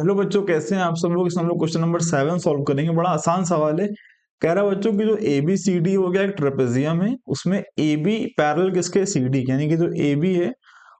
Hello बच्चों, कैसे हैं आप सब लोग। हम लोग क्वेश्चन नंबर 7 सॉल्व करेंगे। बड़ा आसान सवाल है। कह रहा है बच्चों कि जो ए बी सी डी हो गया एक ट्रेपेजियम है, उसमें ए बी पैरेलल किसके सी डी, यानी कि जो ए बी है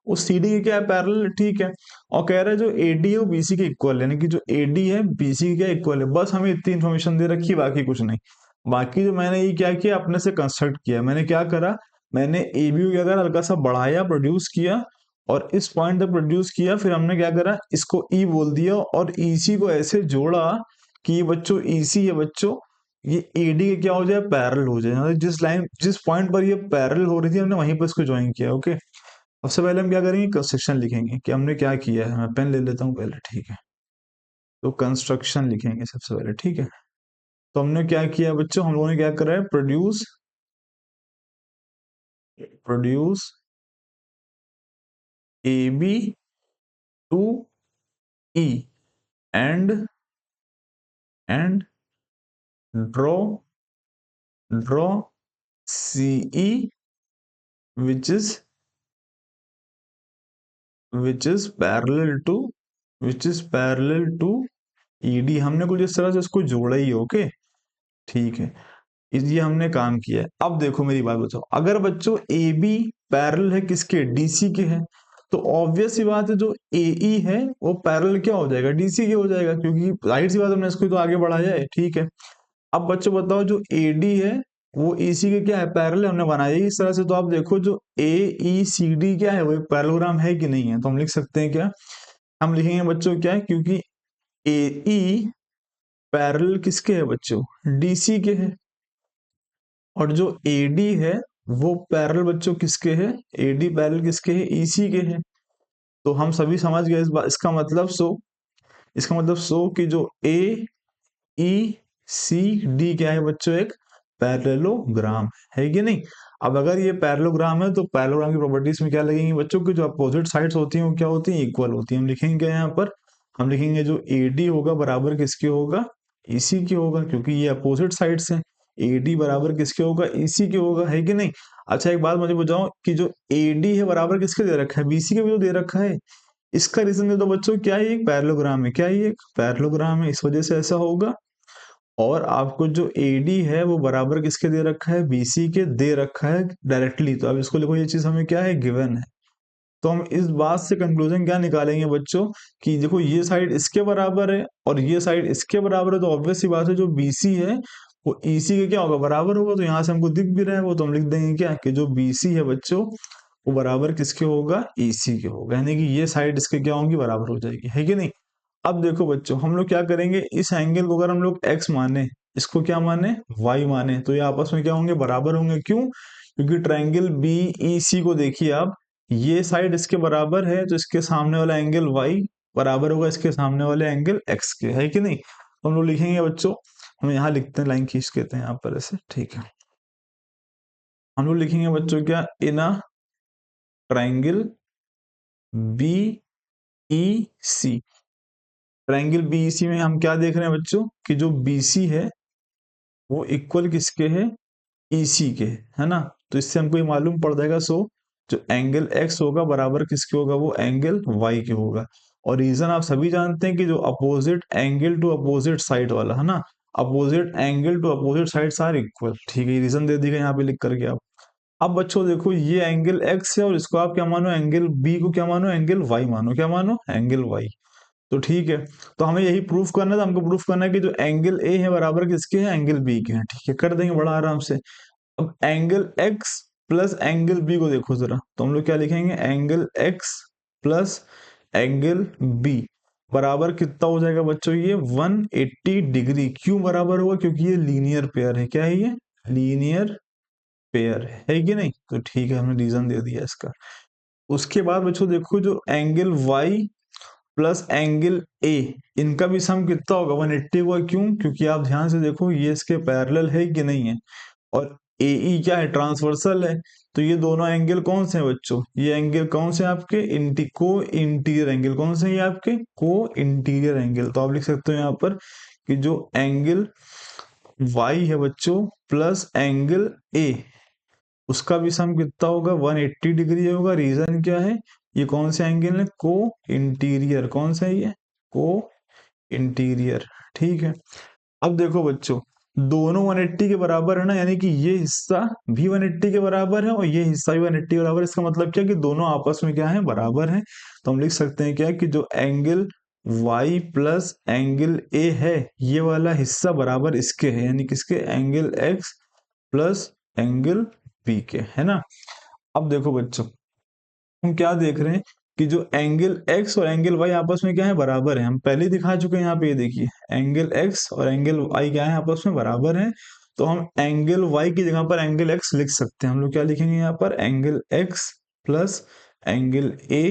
उस सी डी के क्या है, पैरेलल, ठीक है। और कह रहा है जो ए डी है वो बी सी के इक्वल है, यानी कि जो ए डी है बी सी के क्या इक्वल है। बस हमें इतनी इन्फॉर्मेशन दे रखी है, बाकी कुछ नहीं। बाकी जो मैंने ये क्या किया, अपने से कंस्ट्रक्ट किया। मैंने क्या करा, मैंने ए बी को क्या करा, हल्का सा बढ़ाया, प्रोड्यूस किया और इस पॉइंट तक प्रोड्यूस किया। फिर हमने क्या करा, इसको ई बोल दिया और ईसी को ऐसे जोड़ा कि ये बच्चों ईसी है बच्चों, ये एडी के क्या हो जाए, पैरेलल हो जाए। मतलब जिस पॉइंट पर ये पैरेलल हो रही थी हमने वहीं पर इसको ज्वाइन किया। ओके, सबसे पहले हम क्या करेंगे, कंस्ट्रक्शन लिखेंगे कि हमने क्या किया है। मैं पेन ले लेता हूँ पहले, ठीक है। तो कंस्ट्रक्शन लिखेंगे सबसे पहले, ठीक है। तो हमने क्या किया बच्चों, हम लोगों ने क्या करा है, produce produce A B to E and draw draw CE which is parallel to ED। हमने कुछ इस तरह से इसको जोड़ा ही, ओके, ठीक है। ये हमने काम किया है। अब देखो मेरी बात बचाओ, अगर बच्चों ए बी पैरेलल है किसके, डीसी के है, तो ऑब्वियस सी बात है जो AE है वो पैरेलल क्या हो जाएगा, डीसी के हो जाएगा, क्योंकि जाहिर सी बात हमने इसको तो आगे बढ़ाया है, ठीक है। अब बच्चों बताओ जो AD है वो EC के क्या है, पैरेलल हमने बनाया है इस तरह से। तो आप देखो जो AECD क्या है वो एक पैरेललोग्राम है कि नहीं है। तो हम लिख सकते हैं क्या, हम लिखेंगे बच्चों क्या है, क्योंकि AE पैरेलल किसके है बच्चों, DC के है। और जो AD है वो पैरेलल बच्चों किसके है, AD पैरेलल किसके है, EC के है। तो हम सभी समझ गए इस बात, इसका मतलब सो कि जो AECD क्या है बच्चों, एक पैरेललोग्राम है कि नहीं। अब अगर ये पैरेललोग्राम है तो पैरेललोग्राम की प्रॉपर्टीज में क्या लगेंगी बच्चों की, जो अपोजिट साइड्स होती हैं वो क्या होती हैं, इक्वल होती हैं। हम लिखेंगे क्या यहाँ पर, हम लिखेंगे जो AD होगा बराबर किसके होगा, EC के होगा, क्योंकि ये अपोजिट साइड्स हैं। AD बराबर किसके होगा, EC के होगा, है कि नहीं। अच्छा एक बात मुझे बताओ कि जो AD है बराबर किसके दे रखा है, BC के भी तो दे रखा है। इसका रीजन दे दो बच्चों, क्या है, एक पैरेललोग्राम है, क्या है, एक पैरेललोग्राम है, इस वजह से ऐसा होगा। और आपको जो AD है वो बराबर किसके दे रखा है, BC के दे रखा है डायरेक्टली। तो अब इसको लिखो, ये चीज हमें क्या है, गिवन है। तो हम इस बात से कंक्लूजन क्या निकालेंगे बच्चों, कि देखो ये साइड इसके बराबर है और ये साइड इसके बराबर है, तो ऑब्वियस सी बात है जो BC है वो EC के क्या होगा, बराबर होगा। तो यहाँ से हमको दिख भी रहा है वो, तो हम लिख देंगे क्या, कि जो BC है बच्चों वो बराबर किसके होगा, EC के होगा, यानी कि ये साइड इसके क्या होंगी, बराबर हो जाएगी, है कि नहीं। अब देखो बच्चों, हम लोग क्या करेंगे, इस एंगल को अगर हम लोग x माने, इसको क्या माने, y माने, तो ये आपस में क्या होंगे, बराबर होंगे। क्यों, क्योंकि ट्रायंगल BEC को देखिए आप, ये साइड इसके बराबर है तो इसके सामने वाला एंगल y बराबर होगा इसके सामने वाले एंगल x के, है कि नहीं। तो हम लोग लिखेंगे बच्चों, हम यहाँ लिखते हैं, लाइन खींच देते हैं यहाँ पर ऐसे, ठीक है। हम लोग लिखेंगे बच्चों क्या, in a triangle BEC, triangle BEC में हम क्या देख रहे हैं बच्चों, कि जो BC है वो इक्वल किसके है, EC के, है ना। तो इससे हमको ये मालूम पड़ जाएगा, सो जो एंगल x होगा बराबर किसके होगा, वो एंगल y के होगा। और रीजन आप सभी जानते हैं कि जो opposite angle to opposite side वाला है ना, opposite angle to opposite sides are equal, ठीक है। रीजन दे दिया यहाँ पे लिख करके आप। अब बच्चों देखो, ये एंगल x है और इसको आप क्या मानो, एंगल b को क्या मानो, एंगल y मानो, क्या मानो, एंगल y। तो ठीक है, तो हमें यही प्रूफ करना है। तो हमको प्रूफ करना है कि जो एंगल ए है बराबर किसके हैं, एंगल बी के हैं, ठीक है। कर देंगे बड़ा आराम से। अब angle x plus angle b को देखो जरा, तो हम लोग क्या लिखेंगे, angle x plus angle b बराबर कितना हो जाएगा बच्चों, ये 180 डिग्री। क्यों बराबर होगा, क्योंकि ये लीनियर पेयर है, क्या है, ये लीनियर पेयर है कि नहीं। तो ठीक है, हमने रीजन दे दिया इसका। उसके बाद बच्चों देखो, जो angle y plus angle a, इनका भी सम कितना होगा, 180 होगा। क्यों, क्योंकि आप ध्यान से देखो ये इसके पैरेलल है कि नहीं है, और AE क्या है, ट्रांसवर्सल है। तो ये दोनों एंगल कौन से हैं बच्चों, ये एंगल कौन से हैं आपके, को इंटीरियर एंगल, कौन से हैं ये आपके, को इंटीरियर एंगल। तो आप लिख सकते हो यहाँ पर कि जो एंगल Y है बच्चों प्लस एंगल A, उसका भी सम कितना होगा, 180 डिग्री होगा। रीजन क्या है, ये कौन से एंगल है, को इंटीरियर, कौन सा है ये, को इंटीरियर। ठीक है, अब देखो बच्चों, दोनों 180 के बराबर है ना, यानी कि ये हिस्सा भी 180 के बराबर है और ये हिस्सा भी 180 के बराबर है। इसका मतलब क्या कि दोनों आपस में क्या है, बराबर है। तो हम लिख सकते हैं क्या कि जो angle y plus angle a है, ये वाला हिस्सा बराबर इसके है, यानी किसके, angle x plus angle b के, है ना। अब देखो बच्चों, हम क्या देख रहे हैं कि जो एंगल x और एंगल y आपस में क्या है, बराबर है। हम पहले ही दिखा चुके हैं यहाँ पे, ये देखिए एंगल x और एंगल y क्या है, आपस में बराबर है। तो हम एंगल y की जगह पर एंगल x लिख सकते हैं। हम लोग क्या लिखेंगे यहाँ पर, angle x plus angle a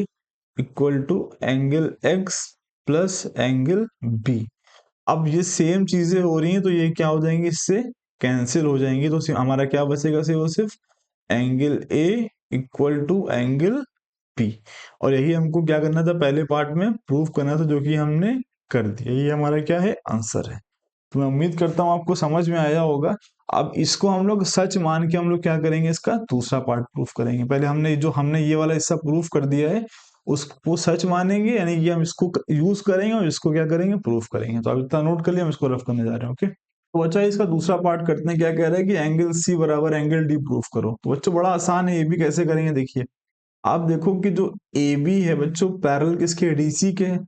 equal to angle x plus angle b। अब ये सेम चीजें हो रही हैं तो ये क्या हो जाएंगी, इससे कैंसिल हो जाएंगी। तो हमारा क्या बचेगा, सिर्फ angle a equal to angle p। और यही हमको क्या करना था, पहले पार्ट में प्रूव करना था, जो कि हमने कर दिया। ये हमारा क्या है, आंसर है। तो मैं उम्मीद करता हूँ आपको समझ में आया होगा। अब इसको हम लोग सच मान के हम लोग क्या करेंगे, इसका दूसरा पार्ट प्रूफ करेंगे। पहले हमने ये वाला हिस्सा प्रूफ कर दिया है, उसको सच मानेंगे, यानी कि हम इसको यूज करेंगे और इसको क्या करेंगे, प्रूफ करेंगे। तो अब इतना नोट कर लिया, हम इसको रफ करने जा रहे हैं। ओके, तो बच्चा इसका दूसरा पार्ट करते हैं। क्या कह रहा है कि एंगल सी बराबर एंगल डी प्रूफ करो। तो बच्चों बड़ा आसान है, ये भी कैसे करेंगे देखिए। आप देखो कि जो ए बी है बच्चों, पैरेलल किसके, डीसी के हैं,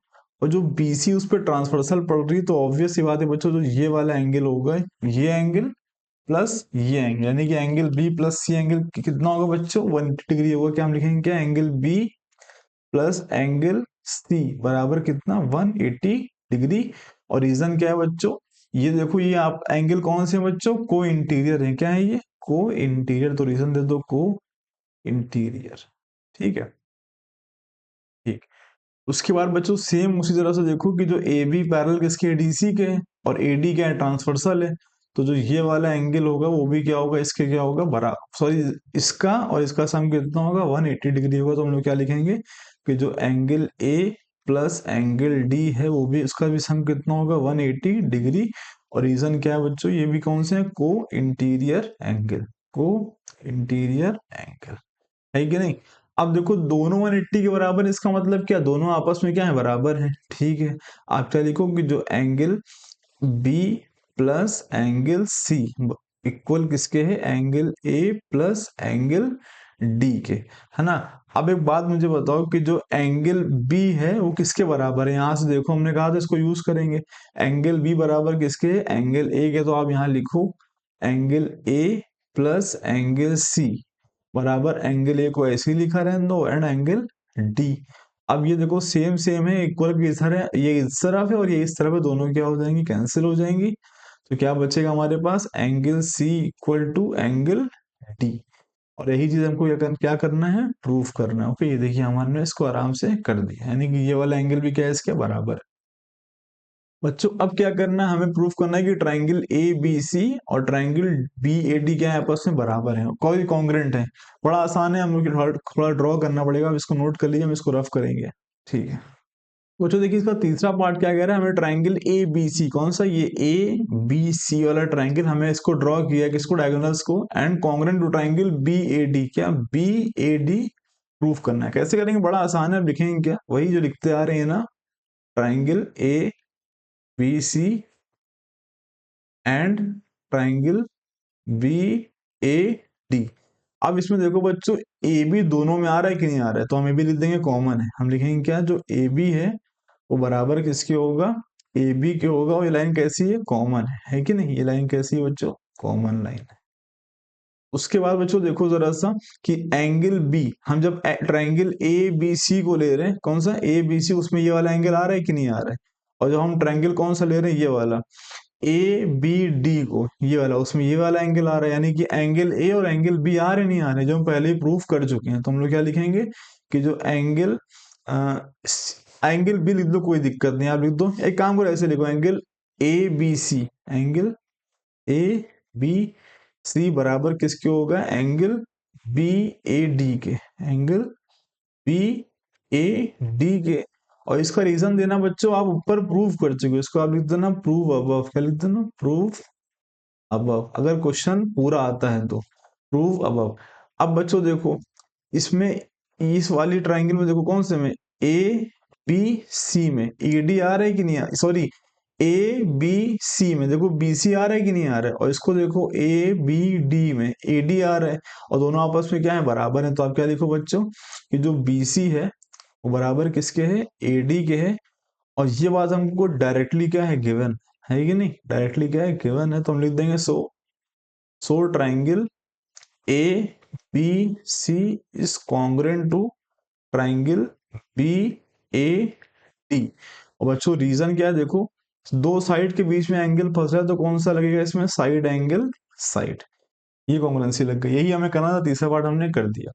और जो बीसी उस पर ट्रांसवर्सल पड़ रही है। तो ऑब्वियस सी बात है बच्चों, जो ये वाला एंगल होगा, ये एंगल प्लस ये एंगल, यानी कि angle B plus C angle कितना होगा बच्चों, 180 डिग्री होगा। क्या हम लिखेंगे, क्या, angle B plus angle C बराबर कितना, 180 डिग्री। और रीजन क्या है बच्चों, ये देखो, ये आप एंगल कौन से हैं बच्चों, को इंटीरियर है। क्या है ये, को इंटीरियर। तो रीजन दे दो, को इंटीरियर। ठीक है, ठीक। उसके बाद बच्चों सेम उसी तरह से देखो कि जो ए बी पैरेलल किसके, डीसी के हैं, और एडी क्या है, ट्रांसवर्सल है। तो जो ये वाला एंगल होगा वो भी क्या होगा, इसके क्या होगा, बरा सॉरी, इसका और इसका सम कितना होगा, 180 डिग्री होगा। तो हम लोग क्या लिखेंगे कि जो angle A plus angle D है, वो भी, उसका भी सम कितना होगा, 180 डिग्री। और रीजन क्या है बच्चों, ये भी कौन से हैं, को इंटीरियर एंगल, को इंटीरियर एंगल, है कि नहीं। अब देखो दोनों 180 के बराबर है, इसका मतलब क्या, दोनों आपस में क्या है, बराबर है। ठीक है, आप क्या लिखो कि जो angle B plus angle C equal किसके है, angle A plus angle D के, है ना। अब एक बात मुझे बताओ कि जो एंगल बी है वो किसके बराबर है। यहां से देखो, हमने कहा था इसको यूज करेंगे। एंगल बी बराबर किसके है, एंगल ए के। तो आप यहां लिखो angle A plus angle C बराबर एंगल ए को ऐसे ही लिखा रहने दो, एंड एंगल डी। अब ये देखो सेम सेम है, इक्वल की इधर है, ये इस तरफ है और ये इस तरफ है, दोनों क्या हो जाएंगी, कैंसिल हो जाएंगी। तो क्या बचेगा हमारे पास, angle C equal to angle D. और यही चीज हमको क्या करना है, प्रूफ करना है। ओके, ये देखिए हमने इसको आराम से कर दिया, यानी कि ये वाला एंगल भी क्या है, इसके बराबर है। बच्चों अब क्या करना है, हमें प्रूफ करना है कि ट्राइंगल ए बी सी और ट्राइंगल बी ए डी क्या है, आपस में बराबर है, कोई कॉन्ग्रेंट है। बड़ा आसान है, हम लोग थोड़ा ड्रॉ करना पड़ेगा। अब इसको नोट कर लीजिए, हम इसको रफ करेंगे। ठीक है बच्चों, देखिए इसका तीसरा पार्ट क्या कह रहा है, हमें ट्राइंगल ए बी सी, कौन सा, ये ए बी सी वाला ट्राइंगल, हमें इसको ड्रॉ किया है, किसको, डायगोनल्स को, and congruent to triangle B A D. क्या, बी ए डी प्रूफ करना है। कैसे करेंगे, बड़ा आसान है। अब लिखेंगे क्या, वही जो लिखते आ रहे हैं ना, triangle A B C and triangle B A D. अब इसमें देखो बच्चों, ए बी दोनों में आ रहा है कि नहीं आ रहा है, तो हम ए बी लिख देंगे, कॉमन है। हम लिखेंगे क्या, जो ए बी है वो बराबर किसके होगा, ए बी के होगा। और ये लाइन कैसी है, कॉमन है कि नहीं, ये लाइन कैसी है बच्चों, कॉमन लाइन है। उसके बाद बच्चों देखो जरा सा कि एंगल बी, हम जब ट्राइंगल ए बी सी को ले रहे हैं, कौन सा, ए बी सी, उसमें ये वाला एंगल आ रहा है कि नहीं आ रहा है। और जब हम ट्राइंगल कौन सा ले रहे हैं, ये वाला ए बी डी को, ये वाला, उसमें ये वाला एंगल आ रहा है, यानी कि एंगल ए और एंगल बी आ रहे नहीं आ रहे, जो हम पहले ही प्रूफ कर चुके हैं। तो हम लोग क्या लिखेंगे कि जो एंगल एंगल बी लिख दो, कोई दिक्कत नहीं, आप लिख दो। एक काम करो, ऐसे लिखो, angle A B C, angle A B C बराबर किसके होगा, एंगल बी ए डी के, एंगल बी ए डी के। और इसका रीजन देना बच्चों, आप ऊपर प्रूव कर चुके हो, इसको आप लिख देना प्रूव अबव। क्या लिख देना, प्रूव अबव। अगर क्वेश्चन पूरा आता है तो प्रूव अबव। अब बच्चों देखो, इसमें इस वाली ट्राइंगल में देखो, कौन से में, ए बी सी में ईडी आ रहा है कि नहीं, सॉरी ए बी सी में देखो बी सी आ रहा है कि नहीं आ रहा है, और इसको देखो ए बी डी में ए डी आ रहा है, और दोनों आपस में क्या है, बराबर है। तो आप क्या देखो बच्चों कि जो बी सी है वो बराबर किसके है, ए डी के है। और ये बात हमको डायरेक्टली क्या है, गिवन है कि नहीं, डायरेक्टली क्या है, गिवन है। तो हम लिख देंगे so triangle A B C is congruent to triangle B A D. और बच्चों रीजन क्या है, देखो दो साइड के बीच में एंगल फंस रहा है, तो कौन सा लगेगा इसमें, साइड एंगल साइड। ये कॉन्ग्रुएंसी लग गई, यही हमें करना था, तीसरा पार्ट हमने कर दिया।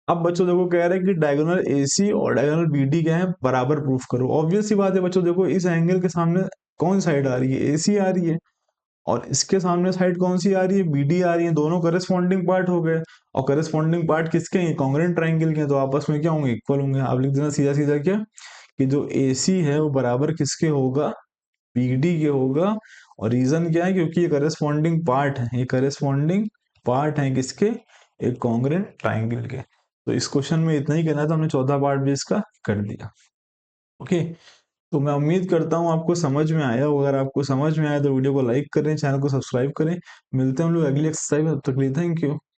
अब बच्चों देखो कह रहे हैं कि डायगोनल AC और डायगोनल BD क्या है, बराबर प्रूफ करो। ऑब्वियस सी बात है बच्चों, देखो इस एंगल के सामने कौन सी साइड आ रही है, AC आ रही है, और इसके सामने साइड कौन सी आ रही है, BD आ रही है। दोनों करस्पॉन्डिंग पार्ट हो गए, और करस्पॉन्डिंग पार्ट किसके हैं, कॉन्ग्रुएंट ट्राइंगल के हैं, तो आपस में क्या होंगे, इक्वल होंगे। आप लिख देना सीधा सीधा क्या, कि जो AC है वो बराबर किसके होगा, BD के होगा। और रीजन क्या है, क्योंकि ये करस्पॉन्डिंग पार्ट है, ये करस्पॉन्डिंग पार्ट है किसके, एक कॉन्ग्रुएंट ट्राइंगल के। तो इस क्वेश्चन में इतना ही करना था, हमने चौथा पार्ट भी इसका कर दिया। ओके, तो मैं उम्मीद करता हूँ आपको समझ में आया होगा। अगर आपको समझ में आया तो वीडियो को लाइक करें, चैनल को सब्सक्राइब करें। मिलते हैं हम लोग अगली एक्सरसाइज में, तब तक के लिए थैंक यू।